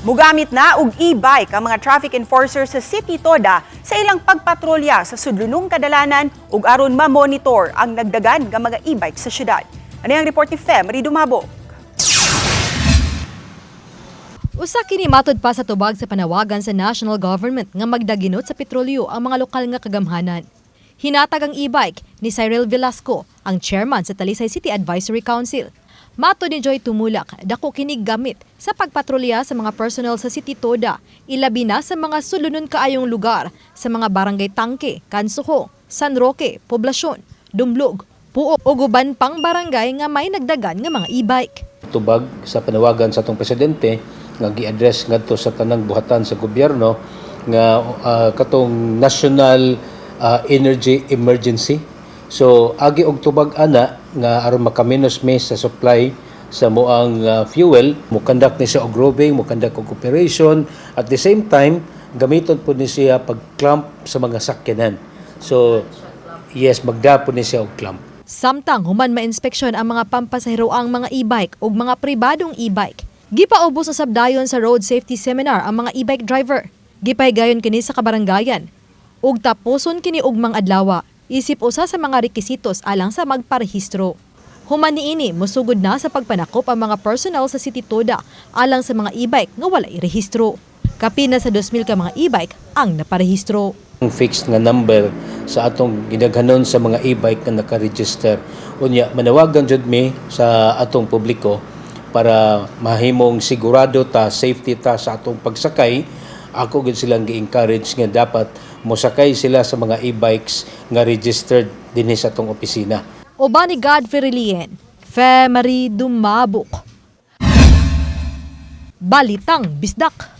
Mugamit na og e-bike ang mga traffic enforcers sa City Toda sa ilang pagpatrolya sa sudlunong kadalanan ug aron ma-monitor ang nagdagan nga mga e-bike sa syudad. Ano ang report ni Fem Ridumabo? Usa kini matud pa sa tubag sa panawagan sa national government nga magdaginot sa petrolyo ang mga lokal nga kagamhanan. Hinatag ang e-bike ni Cyril Velasco, ang chairman sa Talisay City Advisory Council. Matud ni Joy Tumulak, dako kinig gamit sa pagpatrolya sa mga personnel sa City Toda, ilabi na sa mga sulunon kaayong lugar sa mga barangay Tangke, Kansuho, San Roque, Poblasyon, Dumlog, Puo ug uban pang barangay nga may nagdagan nga mga e-bike. Tubag sa panawagan sa atong presidente nga gi-address ngadto sa tanang buhatan sa gobyerno nga katong national energy emergency. So agi og tubag ana nga aron makaminos mi sa supply sa moang fuel, mukandak ni siya og roving, mukandak og operation, at the same time gamiton po ni siya pag-clamp sa mga sakyanan. So yes, magdapon ni siya og clamp. Samtang human ma-inspeksyon ang mga pampasahero ang mga e-bike ug mga pribadong e-bike. Gipaubos sa sabdayon sa road safety seminar ang mga e-bike driver. Gipahigayon kini sa kabarangayan. Ug tapuson kini og mga adlaw. Isip usa sa mga rekisitos alang sa magparehistro. Human niini mosugod na sa pagpanakop ang mga personnel sa City Toda alang sa mga e-bike nga wala irehistro. Kapin na sa 2,000 ka mga e-bike ang naparehistro. Ang fixed nga number sa atong gidaghanon sa mga e-bike nga naka-register. Unya manawagan jud mi sa atong publiko para mahimong sigurado ta, safety ta sa atong pagsakay. Ako gid silang gi-encourage nga dapat mosakay sila sa mga e-bikes nga registered dinhi sa atong opisina. Oba ni Godfrey Relien, Fem Ridumabo. Balitang Bisdak.